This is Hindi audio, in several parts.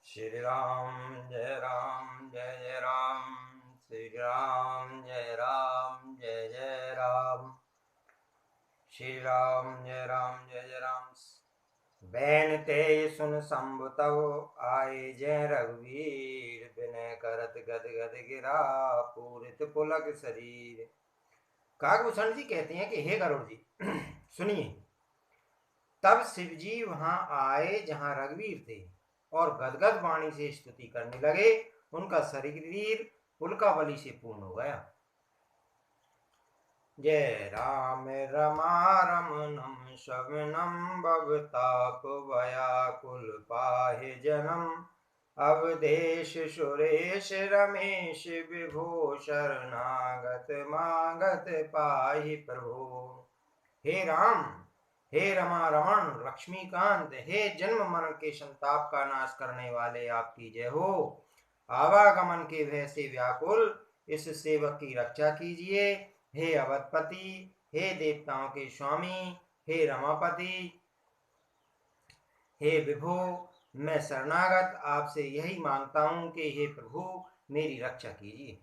श्री राम जय राम जय जय राम। श्री राम जय राम जय जय राम। श्री राम जय राम जय जय राम। बैन ते सुन शंभु तव आए जय रघुवीर, विनय करत गद गद गिरा पूरित पुलक शरीर। काकभूषण जी कहते हैं कि हे गरुड़ जी सुनिए। तब शिवजी वहां आए जहां रघुवीर थे और गदगद वाणी से स्तुति करने लगे। उनका शरीर पुलकावली से पूर्ण हो गया। जय राम रमारमणम शवनम भवताप व्याकुल पाहि जनम, अवधेश सुरेश रमेश विभो शरणागत मागत पाहि प्रभु। हे राम, हे रमा रमण लक्ष्मीकांत, हे जन्म मरण के संताप का नाश करने वाले आपकी जय हो। आवागमन के भय से व्याकुल इस सेवक की रक्षा कीजिए। हे अवधपति, हे देवताओं के स्वामी, हे रमापति, हे विभो, मैं शरणागत आपसे यही मांगता हूं कि हे प्रभु मेरी रक्षा कीजिए।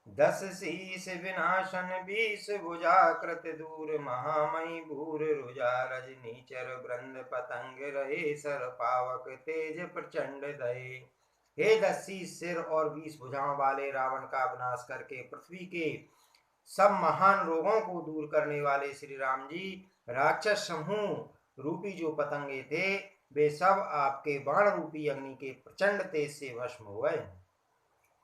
10 शीस विनाशन 20 भुजा कृत दूर, महामयी भूर रुजा रजनीचर वृंद पतंग रहे सर पावक तेज प्रचंड दये। हे 10 शीस सिर और 20 भुजाओं वाले रावण का विनाश करके पृथ्वी के सब महान रोगों को दूर करने वाले श्री राम जी, राक्षस समूह रूपी जो पतंगे थे वे सब आपके बाण रूपी अग्नि के प्रचंड तेज से भस्म हो गए।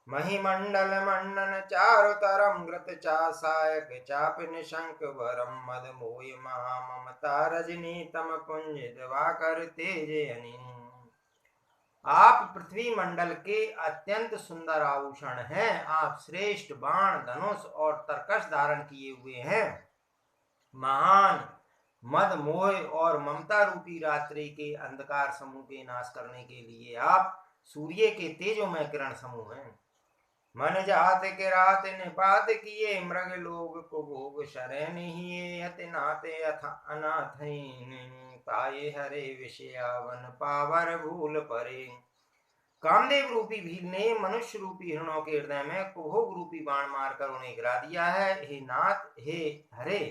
महिमंडल मंडन चारु तरम ग्रत चासायक चाप निशंक वरम मद मोय महाममता रजनी तम पुंज दिवाकर तेज अनिन। आप पृथ्वी मंडल के अत्यंत सुंदर आभूषण हैं। आप श्रेष्ठ बाण धनुष और तरकश धारण किए हुए हैं। महान मद मोह और ममता रूपी रात्रि के अंधकार समूह के नाश करने के लिए आप सूर्य के तेजोमय किरण समूह हैं। मन जात के रात निपात किए, मृग लोग को भोग शरण ही अति नाते अनाथ पाए हरे विषयावन पावर भूल परे। कामदेव रूपी भील ने मनुष्य रूपी हिरणों के हृदय में कुभोग रूपी बाण मारकर उन्हें गिरा दिया है। हे नाथ, हे हरे,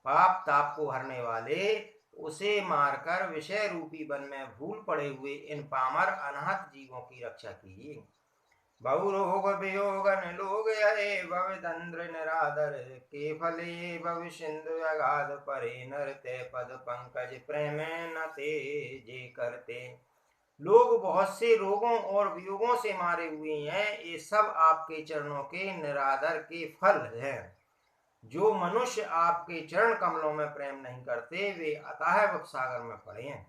पाप ताप को हरने वाले, उसे मारकर विषय रूपी वन में भूल पड़े हुए इन पामर अनाथ जीवों की रक्षा कीजिए। बहुरोग वियोगन लोग आए भवदंद्र निरादर, के फले भव सिंधु अगाध परे नरते पद पंकज प्रेम न ते जे करते। लोग बहुत से रोगों और वियोगों से मारे हुए हैं, ये सब आपके चरणों के निरादर के फल हैं। जो मनुष्य आपके चरण कमलों में प्रेम नहीं करते वे अतः भवसागर में पड़े हैं।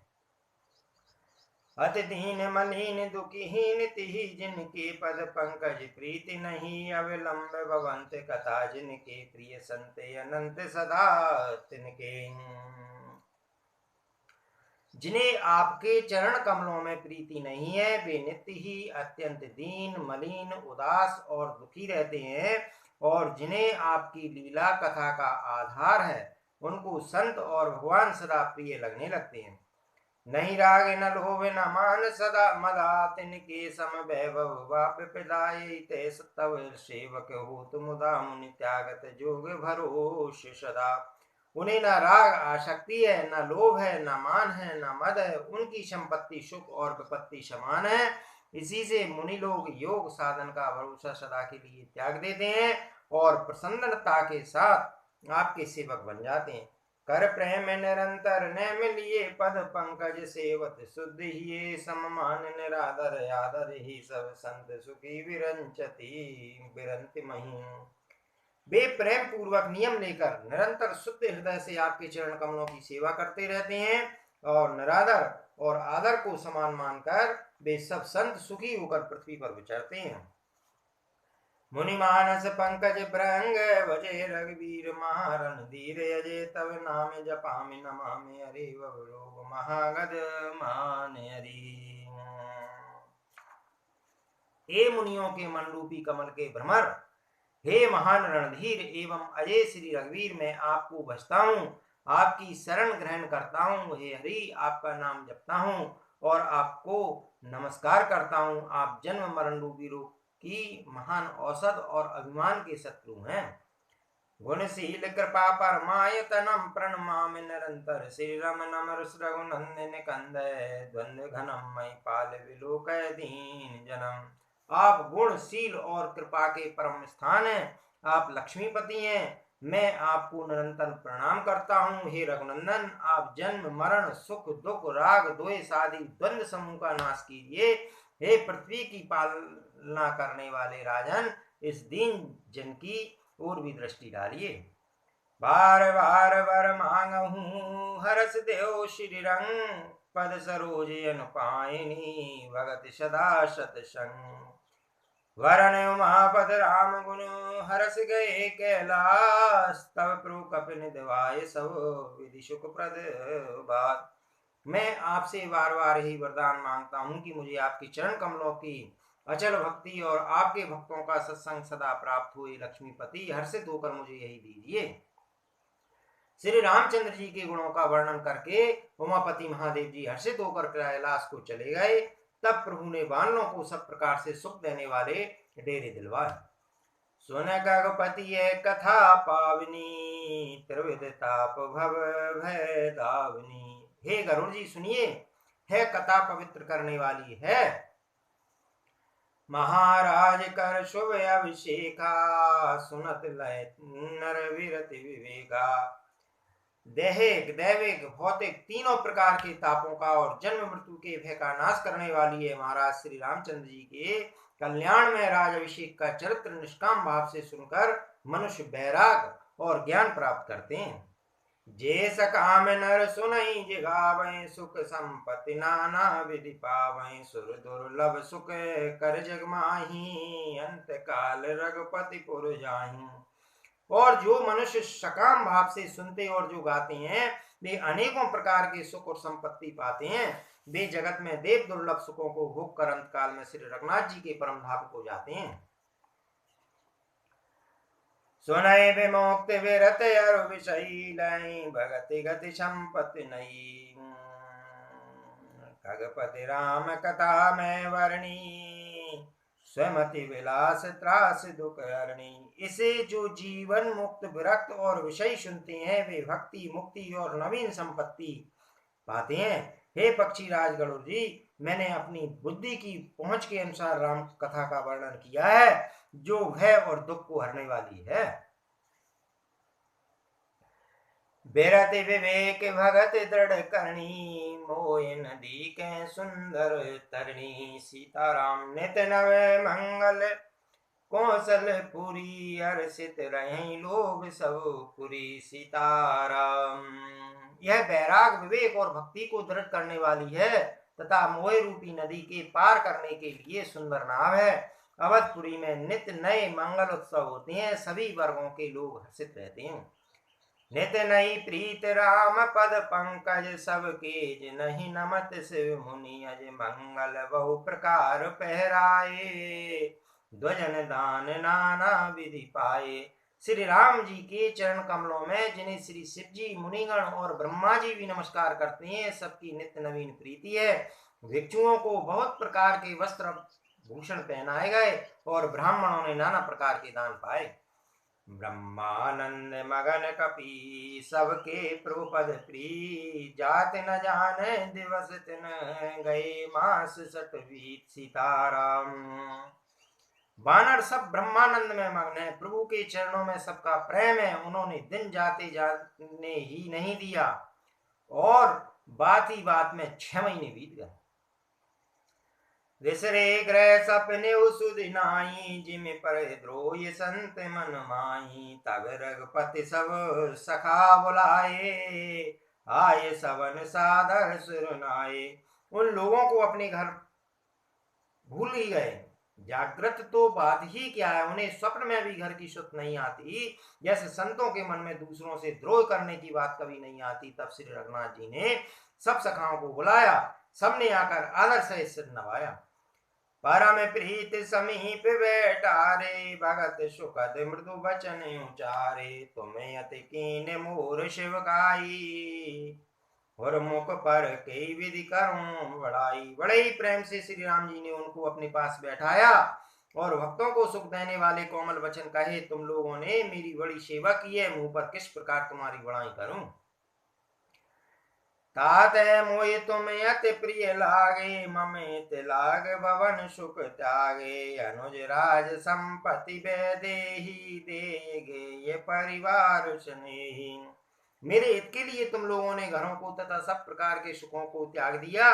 अति दीन मलिन दुखीहीन तिहि, जिनके पद पंकज प्रीति नहीं, अविलंब भवंत कथा जिनके प्रिय संत अनंत सदा तिनके। जिन्हें आपके चरण कमलों में प्रीति नहीं है वे नित्य ही अत्यंत दीन मलिन उदास और दुखी रहते हैं, और जिन्हें आपकी लीला कथा का आधार है उनको संत और भगवान सदा प्रिय लगने लगते हैं। नहीं राग न लोभ न मान सदा मदा, तिनके सम वैभव वाप पिलाए ते तव सेवक हो तुम मुदा मुनि त्यागत जोग भरोष सदा। उन्हें न राग आसक्ति है, न लोभ है, न मान है, न मद है। उनकी संपत्ति सुख और विपत्ति समान है। इसी से मुनि लोग योग साधन का भरोसा सदा के लिए त्याग देते हैं और प्रसन्नता के साथ आपके सेवक बन जाते हैं। कर प्रेम निरंतर नैम लिए, पद पंकज सेवत शुद्ध ही सममान निरादर आदर ही सब संत सुखी विरंति मही। वे प्रेम पूर्वक नियम लेकर निरंतर शुद्ध हृदय से आपके चरण कमलों की सेवा करते रहते हैं, और निरादर और आदर को समान मानकर वे सब संत सुखी होकर पृथ्वी पर विचरते हैं। मुनि मानस पंकज भृंग भजे रघुवीर महारण धीर, अजय तव नाम जपामि नमामि हरि रोग महागद मान हरि। हे मुनियों के मन रूपी कमल के भ्रमर, हे महान रणधीर एवं अजय श्री रघुवीर, मैं आपको भजता हूँ, आपकी शरण ग्रहण करता हूँ। हे हरि, आपका नाम जपता हूँ और आपको नमस्कार करता हूँ। आप जन्म मरण रूपी रोग की महान औषध और अभिमान के शत्रु हैं। गुणशील कृपा परमायतनम प्रणमामि निरंतर श्री रमणम रघुनंदन कंदय द्वंद्व घनम मई पाल विलोकय दीन जनम। आप गुणशील और कृपा के परम स्थान हैं। आप लक्ष्मीपति हैं। मैं आपको निरंतर प्रणाम करता हूँ। हे रघुनंदन, आप जन्म मरण सुख दुख राग द्वेष आदि द्वंद्व समूह का नाश कीजिए। हे पृथ्वी की पालना करने वाले राजन, इस दीन जन की और भी दृष्टि डालिए। बार बार वर मांगहूँ हरस देव श्री रंग, पद सरोज अनुपायनी भगत सदा सतसंग। वरण उमापद राम गुण हरस गए कैलाश, तब प्रभु कपिन दिवाय सब विधि सुख प्रद बात। मैं आपसे बार बार ही वरदान मांगता हूँ कि मुझे आपके चरण कमलों की अचल भक्ति और आपके भक्तों का सत्संग सदा प्राप्त हुए। लक्ष्मीपति, हर्षित होकर मुझे यही दीजिए। श्री रामचंद्र जी के गुणों का वर्णन करके उमापति महादेव जी हर्षित होकर कैलाश को चले गए। तब प्रभु ने बानरों को सब प्रकार से सुख देने वाले डेरे दिलवाए। सुन गगपति ये कथा पावनी, त्रिविध ताप भव भय दावनी। हे गरुड़ जी सुनिए, है कथा पवित्र करने वाली है। महाराज कर शुभ अभिषेका, सुनत लय नर विरति विवेका। दैहिक दैविक भौतिक तीनों प्रकार के तापों का और जन्म मृत्यु के भय का नाश करने वाली है। महाराज श्री रामचंद्र जी के कल्याण में राज अभिषेक का चरित्र निष्काम भाव से सुनकर मनुष्य बैराग और ज्ञान प्राप्त करते हैं। जे सकाम नर सुनई जिगावै, सुख संपत्ति नाना विधि पावै। सुर दुर्लभ सुख कर जग माही, अंत काल रघुपति पुर जाही। और जो मनुष्य सकाम भाव से सुनते और जो गाते हैं, वे अनेकों प्रकार के सुख और संपत्ति पाते हैं। वे जगत में देव दुर्लभ सुखों को भोग कर अंत काल में श्री रघुनाथ जी के परम धाम को जाते हैं। सुनय विमुक्त विरत अरु विषयी लय, भगति गति संपत्ति नई। खगपति राम कथा में वर्णी, स्वमति विलास त्रास दुख हरणी। इसे जो जीवन मुक्त विरक्त और विषय सुनते हैं, वे भक्ति मुक्ति और नवीन संपत्ति पाते हैं। हे पक्षी राज गरुड़ जी, मैंने अपनी बुद्धि की पहुंच के अनुसार राम कथा का वर्णन किया है, जो भय और दुख को हरने वाली है। बिरति विवेक भगत दृढ़ करनी, मोय नदी के सुंदर तरणी। सीताराम नित नवे मंगल, कौशलपुरी हर्षित रहे लोग सब पुरी। सीताराम। यह बैराग विवेक और भक्ति को दृढ़ करने वाली है तथा मोह रूपी नदी के पार करने के लिए सुंदर नाव है। अवधपुरी में नित्य नए मंगल उत्सव होते हैं, सभी वर्गों के लोग हर्षित रहते हैं। नित नई प्रीत राम पद पंकज, सबके नहीं नमत शिव मुनि। अज मंगल बहु प्रकार पहराए, ध्वजन दान नाना विधि पाए। श्री राम जी के चरण कमलों में जिन्हें श्री शिव जी मुनिगण और ब्रह्मा जी भी नमस्कार करते हैं, सबकी नित्य नवीन प्रीति है। भिक्षुओं को बहुत प्रकार के वस्त्र भूषण पहनाए गए और ब्राह्मणों ने नाना प्रकार के दान पाए। ब्रह्मानंद मगन कपि, सबके प्रभु पद प्री। जात न जाने दिवस दिन, गए मास सतवीत। सीताराम। वानर सब ब्रह्मानंद में मग्न है, प्रभु के चरणों में सबका प्रेम है। उन्होंने दिन जाते जाने ही नहीं दिया और बात ही बात में 6 महीने बीत गए। विसरे ग्रह सपने सुदिनाई, जिम पर द्रोह संत मन माई। तब रघुपति सब सखा बुलाए, आए सवन सादर सुरनाए। उन लोगों को अपने घर भूल ही गए। जागृत तो बात ही क्या है, उन्हें स्वप्न में भी घर की सुध नहीं आती। जैसे संतों के मन में दूसरों से द्रोह करने की बात कभी नहीं आती। तब श्री रघुनाथ जी ने सब सखाओं को बुलाया, सबने आकर आदर से सिर नवाया। परम प्रीत समीप बैठारे, भगत सुखद मृदु बचन उचारे। तुम्हें अति कीन मोर शिव गाई, और मुख पर कई विधि करूं बड़ाई। बड़े ही प्रेम से श्री राम जी ने उनको अपने पास बैठाया और भक्तों को सुख देने वाले कोमल वचन कहे, तुम लोगों ने मेरी बड़ी सेवा की है, मुंह पर किस प्रकार तुम्हारी बड़ाई करूं। तात मोहि तुम अति प्रिय लागे, ममित लाग भवन सुख त्यागे। अनुज राज संपत्ति देहि देगे, ये परिवार स्नेही। मेरे हित के लिए तुम लोगों ने घरों को तथा सब प्रकार के सुखों को त्याग दिया,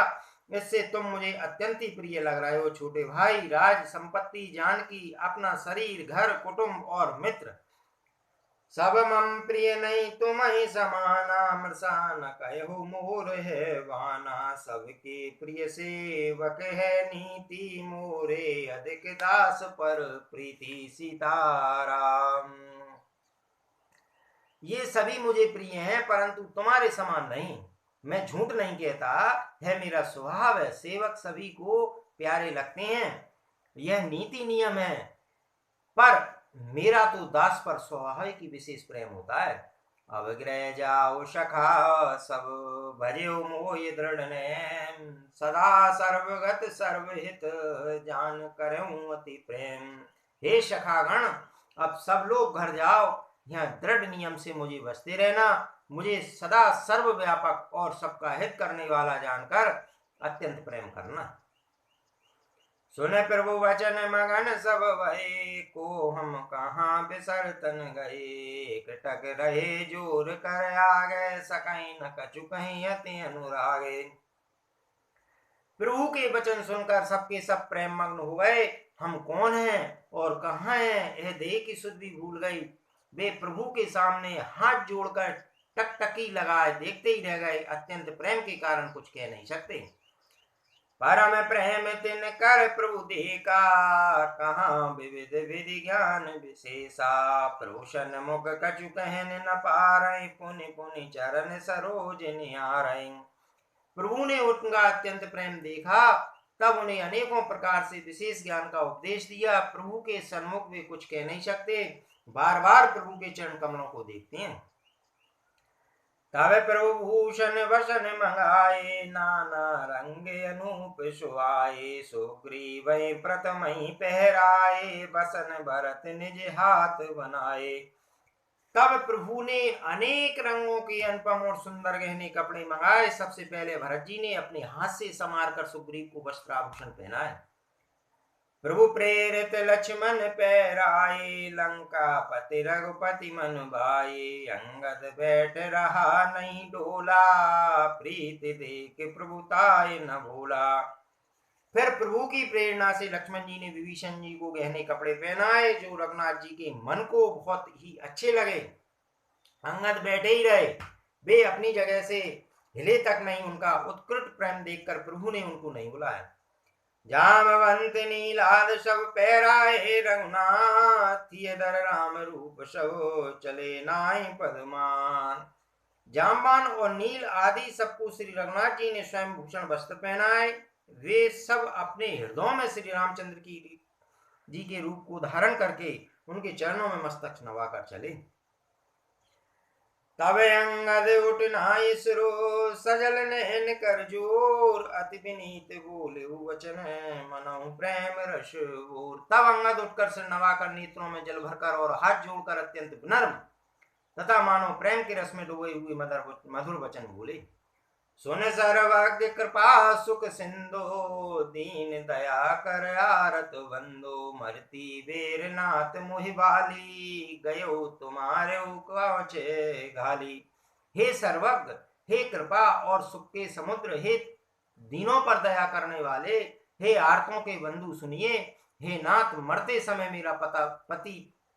इससे तुम मुझे अत्यंत ही प्रिय लग रहे हो। छोटे भाई, राज संपत्ति, जानकी, अपना शरीर, घर, कुटुंब और मित्र सब मम प्रिय नहीं, तुम ही समाना। मृषा न कहो मोर है वाना, सबके प्रिय सेवक है नीति मोरे। अधिक दास पर प्रीति सीताराम। ये सभी मुझे प्रिय हैं, परंतु तुम्हारे समान नहीं। मैं झूठ नहीं कहता, है मेरा स्वभाव है। सेवक सभी को प्यारे लगते हैं, यह नीति नियम है, पर मेरा तो दास पर स्वाभाविक ही विशेष प्रेम होता है। अब ग्रह जाओ सखा सब, भजो मोह दृढ़ नैन। सदा सर्वगत सर्वहित, जान करऊं अति प्रेम। हे सखागण, अब सब लोग घर जाओ, यह दृढ़ नियम से मुझे बसते रहना। मुझे सदा सर्वव्यापक और सबका हित करने वाला जानकर अत्यंत प्रेम करना। सुने प्रभु वचन मगन सब भये, को हम कहाँ बिसर तन गए। टक रहे जोर कर आगे, सकई न कछु कहीं अति अनुरागे। प्रभु के वचन सुनकर सबके सब प्रेम मग्न हो गए। हम कौन हैं और कहाँ हैं, यह देह की सुधि भूल गई। वे प्रभु के सामने हाथ जोड़कर टकटकी लगाए देखते ही रह गए। अत्यंत प्रेम के कारण कुछ कह नहीं सकते। परम प्रेम तिन कर प्रभु देखा, कहाँ विविध विधि ज्ञान विशेषा। प्रभु सन्मुख कछु कहन न पारई, पुनि पुनि चरण सरोज निहारई। प्रभु ने उनका अत्यंत प्रेम देखा, तब उन्हें अनेकों प्रकार से विशेष ज्ञान का उपदेश दिया। प्रभु के सन्मुख वे कुछ कह नहीं सकते, बार बार प्रभु के चरण कमलों को देखते हैं। तब प्रभु भूषण वसन मंगाए, नाना रंग अनूप सुहाए। सुग्रीव प्रथम पहराए, बसन भरत निज हाथ बनाए। तब प्रभु ने अनेक रंगों के अनुपम और सुंदर गहने कपड़े मंगाए। सबसे पहले भरत जी ने अपने हाथ से संवार कर सुग्रीव को वस्त्राभूषण पहनाए। प्रभु प्रेरित लक्ष्मण पैराए, लंका पति रघुपति मन भाई। अंगद बैठ रहा नहीं डोला, प्रीति देख प्रभुताय न भोला। फिर प्रभु की प्रेरणा से लक्ष्मण जी ने विभीषण जी को गहने कपड़े पहनाए, जो रघुनाथ जी के मन को बहुत ही अच्छे लगे। अंगद बैठे ही रहे, वे अपनी जगह से हिले तक नहीं। उनका उत्कृष्ट प्रेम देखकर प्रभु ने उनको नहीं बुलाया। जामवंत नीलाद सब पैराए, रघुनाथ दर राम रूप सब। चले नाई पदमान। जामवान और नील आदि सबको श्री रघुनाथ जी ने स्वयं भूषण वस्त्र पहनाए। वे सब अपने हृदयों में श्री रामचंद्र जी के रूप को धारण करके उनके चरणों में मस्तक नवाकर चले। तब अंगद उठनाई सिरो, सजल नैन कर जोर। अति विनीत बोले वचन, मनहु प्रेम रस भोर। तब अंगद उठकर सिर नवाकर, नेत्रों में जल भरकर और हाथ जोड़कर अत्यंत नर्म तथा मानो प्रेम के रस में डूबे हुए मधुर वचन बोले। सुन सर्वज्ञ कृपा सुख सिंधु, दीन दया कर आरत बंदो। मरती बेर नाथ मोहि बाली, गयो तुम्हारे कवचे घाली। हे सर्वज्ञ, हे कृपा और सुख के समुद्र, हे दीनों पर दया करने वाले, हे आर्तों के बंधु सुनिए। हे नाथ, मरते समय मेरा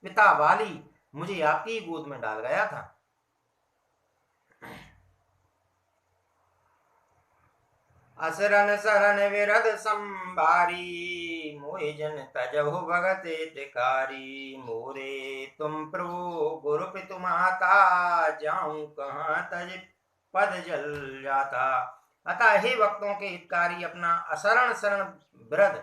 पिता बाली मुझे आपकी गोद में डाल गया था। असरन सरन विरद संभारी, मोहि जन तजहु भगत टिकारी। मोरे तुम प्रभु गुरु पितु माता, जाऊं कहाँ तज पद जल जाता। अतः हे भक्तों के हितकारी, अपना असरण शरण विरद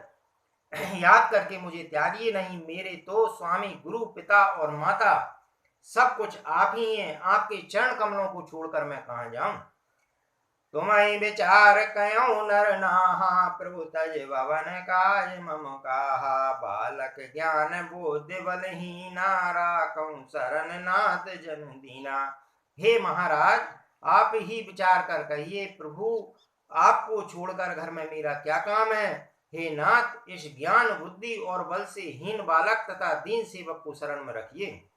याद करके मुझे त्यागिए नहीं। मेरे तो स्वामी गुरु पिता और माता सब कुछ आप ही हैं। आपके चरण कमलों को छोड़कर मैं कहाँ जाऊं। तुम्हें विचार कयो नर नाहा, प्रभु तज भवन काज मम काहा। बालक ज्ञान बुद्धि बलहीना, राखऊं शरण नाथ जन दीना। हे महाराज, आप ही विचार कर कहिए, प्रभु आपको छोड़कर घर में मेरा क्या काम है। हे नाथ, इस ज्ञान बुद्धि और बल से हीन बालक तथा दीन सेवक को शरण में रखिए।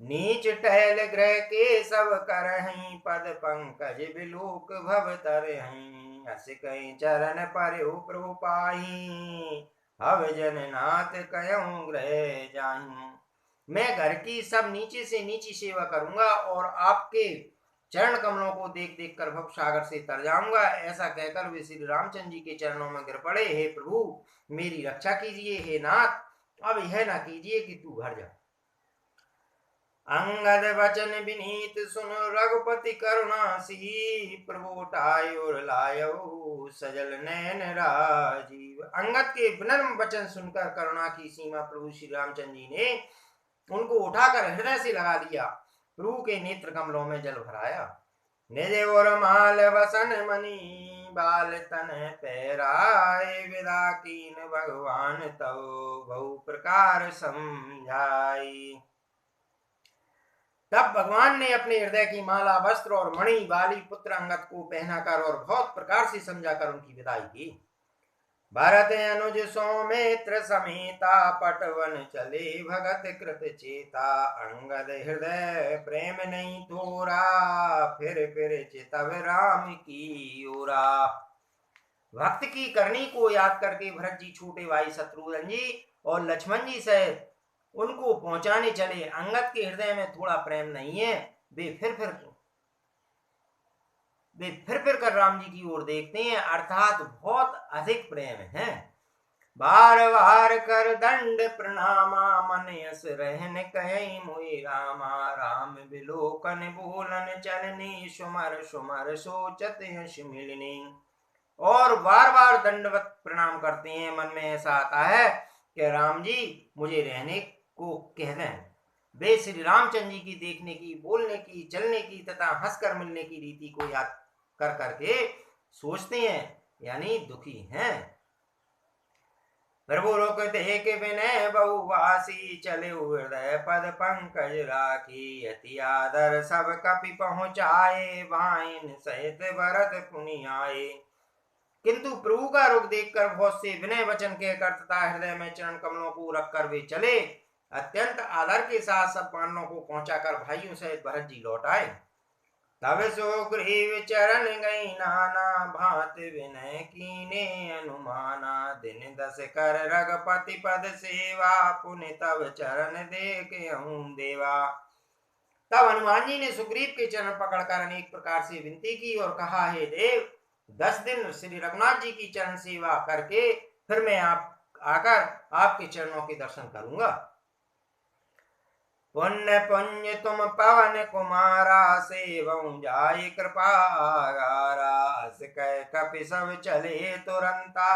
नीच टहल ग्रह के सब करहीं, पद पंकज बिलोक भव तरहीं। हस कहीं चरण पर प्रभु पाही, हव जन नाथ कयऊं ग्रह जाहीं। मैं घर की सब नीचे से नीची सेवा करूंगा और आपके चरण कमलों को देख देख कर भव सागर से तर जाऊंगा। ऐसा कहकर वे श्री रामचंद्र जी के चरणों में गिर पड़े। हे प्रभु, मेरी रक्षा कीजिए। हे नाथ, अब यह ना कीजिए कि तू घर जा। अंगद वचन विनीत सुन, रघुपति करुणासी। प्रभु उठाय और लायो, सजल नयन राजीव। अंगद के विनम्र वचन सुनकर करुणा की सीमा प्रभु श्री रामचंद्र जी ने उनको उठाकर हृदय से लगा लिया। प्रभु के नेत्र कमलों में जल भराया। निज और माल वसन मणि, बाल तन पैराए। विदा कीन भगवान तव, बहु प्रकार समझाई। तब भगवान ने अपने हृदय की माला, वस्त्र और मणि बाली पुत्र अंगद को पहनाकर और बहुत प्रकार से समझाकर उनकी विदाई की। भरत अनुज सौमित्र समेता, पटवन चले भगत कृत चेता। अंगद हृदय प्रेम नहीं थोरा, फिर चितव राम की ओरा। भक्त की करनी को याद करके भरत जी छोटे भाई शत्रुघ्न जी और लक्ष्मण जी सहित उनको पहुंचाने चले। अंगद के हृदय में थोड़ा प्रेम नहीं है। वे फिर कर राम जी की ओर देखते हैं, अर्थात बहुत अधिक प्रेम है। बार बार कर दंड प्रणामा, मन यस रहन कहीं मोहि रामा। राम बिलोकन बोलन चलनी, सुमर सुमर सोचत यश मिलनी। और बार बार दंडवत प्रणाम करते हैं। मन में ऐसा आता है कि राम जी मुझे रहने को कह दें। वे श्री रामचंद्र जी की देखने की, बोलने की, चलने की तथा हंसकर मिलने की रीति को याद कर करके सोचते हैं, यानी दुखी हैं। प्रभु रोक देख विनय बहुवासी, चले हृदय पद पंकज राखी। अति आदर सब कपि पहुँचाए, वाइन सहित भरत पुनि आए। किंतु प्रभु का रुख देखकर बहुत से विनय वचन कहकर तथा हृदय में चरण कमलों को रखकर वे चले। अत्यंत आदर के साथ सब पांडवों को पहुंचाकर भाइयों सहित भरत जी लौट आए। तब सुग्रीव चरण गई नाना, भांत विनय कीने अनुमाना। दिन 10 कर रघुपति पद सेवा, पुनि तब चरण देखऊं देवा। तब हनुमान जी ने सुग्रीव के चरण पकड़कर अनेक प्रकार से विनती की और कहा, हे देव, 10 दिन श्री रघुनाथ जी की चरण सेवा करके फिर मैं आकर आपके चरणों के दर्शन करूंगा। पुण्य पुण्य तुम पवन कुमारा, सेवं जाय कृपा आगारा। अस कह कपि सब चले तुरंता,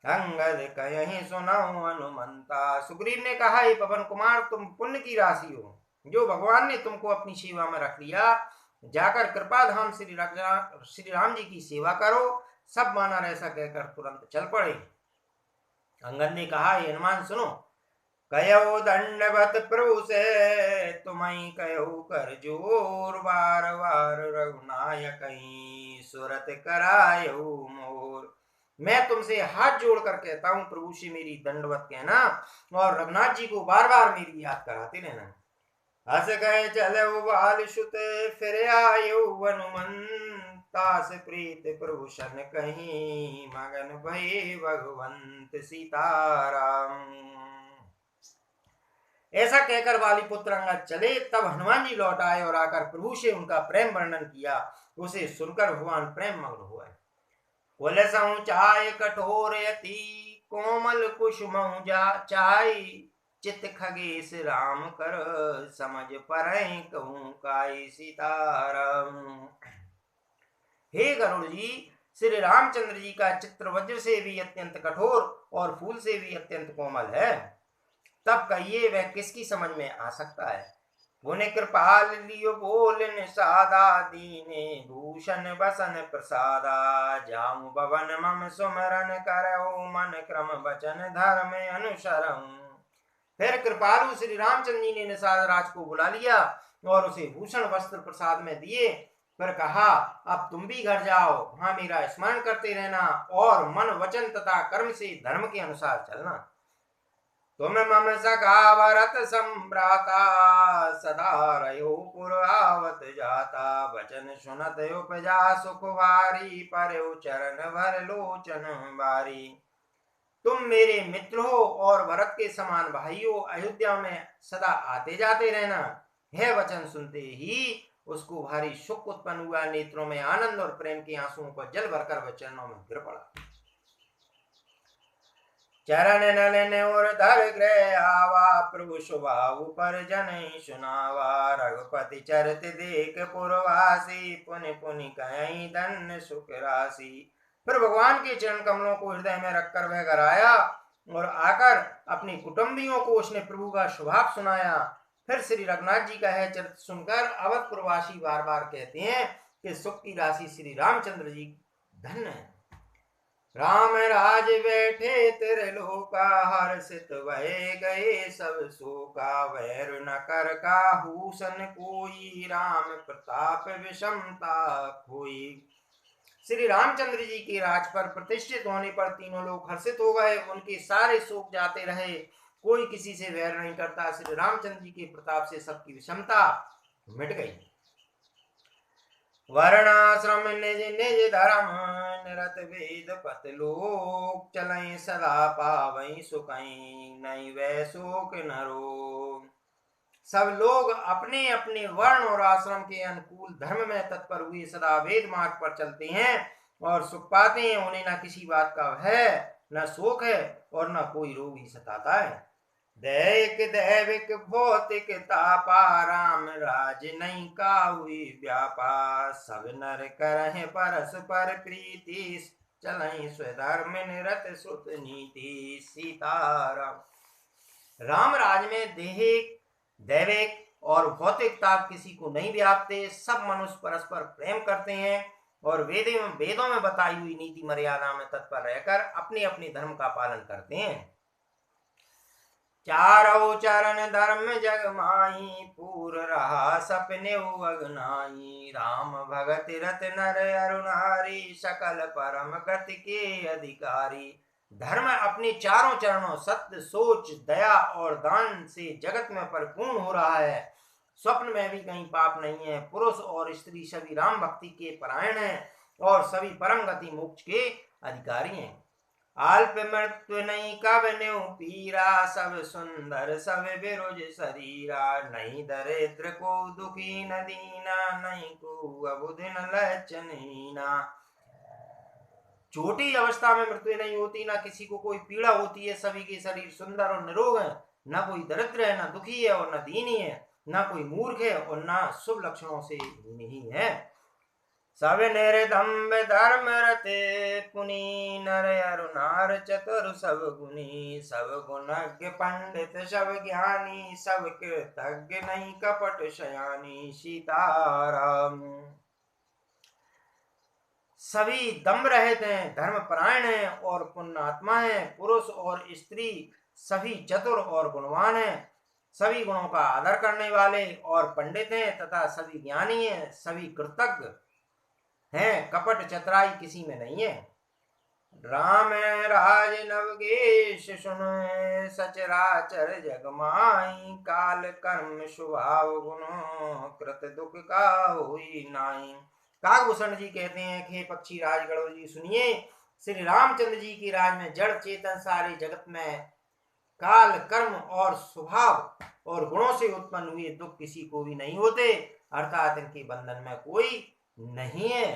अंगद कहीं सुनाऊं हनुमंता। सुग्रीव ने कहा, हे पवन कुमार, तुम पुण्य की राशि हो, जो भगवान ने तुमको अपनी सेवा में रख लिया। जाकर कृपा धाम श्री राम जी की सेवा करो। सब माना ऐसा कहकर तुरंत चल पड़े। अंगद ने कहा, हे हनुमान सुनो, कयो दंडवत प्रभु से, तुम्हें कयो कर जोर। बार बार रघुनायक सुरत करायो मोर। मैं तुमसे हाथ जोड़कर कहता हूं, प्रभु से मेरी दंडवत कहना और रघुनाथ जी को बार बार मेरी याद कराते रहना। हस गए चलो बाल सुत, फिर आयो हनुमंता। से प्रीत प्रभु सन कहीं, मगन भये भगवंत सीताराम। ऐसा कहकर वाली पुत्र अंगद चले। तब हनुमान जी लौट आए और आकर प्रभु से उनका प्रेम वर्णन किया। उसे सुनकर भगवान प्रेम मग्न हुए। कुल चाय कठोर यति, कोमल कुसुम चाय। चित खगेश राम कर, समझ परई कहूं काई सीताराम। हे गरुड़ जी, श्री रामचंद्र जी का चित्र वज्र से भी अत्यंत कठोर और फूल से भी अत्यंत कोमल है। तब कहिए वह किसकी समझ में आ सकता है। पुनि कृपाल लियो बोलन सादा, दीने भूषण बसन प्रसादा। जाऊं भवन मम सुमरन करऊ, मन क्रम बचन धर्म अनुसरम। फिर कृपालु श्री रामचंद्र जी ने निषाद राज को बुला लिया और उसे भूषण वस्त्र प्रसाद में दिए। फिर कहा, अब तुम भी घर जाओ, वहां मेरा स्मरण करते रहना और मन वचन तथा कर्म से धर्म के अनुसार चलना। तुम मम सखा भरत संभ्राता, सदा रहो पुर आवत जाता। वचन सुनत उपजा सुख भारी, पर चरण भर लोचन बारी। तुम मेरे मित्र हो और भरत के समान भाई हो, अयोध्या में सदा आते जाते रहना। यह वचन सुनते ही उसको भारी सुख उत्पन्न हुआ, नेत्रों में आनंद और प्रेम के आंसुओं को जल भरकर वह चरणों में गिर पड़ा। चरण नलन और धर गृह आवा, प्रभु स्वभाव पर जन सुनावा। रघुपति चरित देख पुरवासी, पुनि पुनि कहीं धन्य सुख राशि। फिर भगवान के चरण कमलों को हृदय में रखकर वह घर आया और आकर अपने कुटुंबियों को उसने प्रभु का स्वभाव सुनाया। फिर श्री रघुनाथ जी का यह चरित्र सुनकर अवधपुरवासी बार बार कहते हैं कि सुख की राशि श्री रामचंद्र जी धन्य है। राम राज बैठे त्रिलोका, हर्षित भये गए सब शोका। वैर न कर काहू सन कोई, राम प्रताप विषमता खोई। श्री रामचंद्र जी के राज पर प्रतिष्ठित होने पर तीनों लोग हर्षित हो गए, उनके सारे शोक जाते रहे, कोई किसी से वैर नहीं करता। श्री रामचंद्र जी के प्रताप से सबकी विषमता मिट गई। वर्णाश्रम निज निज धर्म, निरत वेद पत लोक। चलई सदा पावई सुखई, नहीं वै शोक नरो। सब लोग अपने अपने वर्ण और आश्रम के अनुकूल धर्म में तत्पर हुए सदा वेद मार्ग पर चलते हैं और सुख पाते हैं। उन्हें न किसी बात का है, न शोक है और न कोई रोग ही सताता है। दैहिक दैविक भौतिक तापा, राम राज नहीं काहुई व्यापा। सब नर करहि परस्पर प्रीति, चलहि स्वधर्म निरत श्रुत नीति। सीताराम। राम राज में देहिक दैविक और भौतिक ताप किसी को नहीं व्यापते। सब मनुष्य परस्पर प्रेम करते हैं और वेदों में बताई हुई नीति मर्यादा में तत्पर रहकर अपने अपने धर्म का पालन करते हैं। चारों चरण धर्म जग माही, पूर रहा सपने अगनाई। राम भगत रत नर अरु नारी, सकल परम गति के अधिकारी। धर्म अपने चारों चरणों सत्य सोच दया और दान से जगत में परिपूर्ण हो रहा है। स्वप्न में भी कहीं पाप नहीं है। पुरुष और स्त्री सभी राम भक्ति के परायण हैं और सभी परम गति मोक्ष के अधिकारी हैं। अल्प मृत्यु नहीं कब न्यू पीरा, सब सुंदर सब बिरुज शरीरा। नहीं दरिद्र को दुखी न दीना, नहीं को अबुध न लचनीना। छोटी अवस्था में मृत्यु नहीं होती, ना किसी को कोई पीड़ा होती है। सभी के शरीर सुंदर और निरोग है। न कोई दरिद्र है, न दुखी है और न दीनी है। न कोई मूर्ख है और न शुभ लक्षणों से नहीं है। सब निर्दम्ब धर्म रते पुनि, नर अरु नार चतुर सब गुनी। सब गुणज्ञ पंडित सब ज्ञानी, सब कृतज्ञ नहीं कपट शयानी। सीताराम। सभी दम्भ रहित हैं, धर्म परायण हैं और पुण्यात्मा हैं। पुरुष और स्त्री सभी चतुर और गुणवान हैं, सभी गुणों का आदर करने वाले और पंडित हैं तथा सभी ज्ञानी हैं, सभी कृतज्ञ हैं। कपट चतुराई किसी में नहीं है। राम राज नवगेश सुन, सचराचर जग माई। काल कर्म स्वभाव गुण, कृत दुख का होई नाई। काकभूषण जी कहते हैं कि पक्षी राजगढ़ जी सुनिए, श्री रामचंद्र जी की राज में जड़ चेतन सारे जगत में काल कर्म और स्वभाव और गुणों से उत्पन्न हुए दुख किसी को भी नहीं होते, अर्थात इनके बंधन में कोई नहीं है।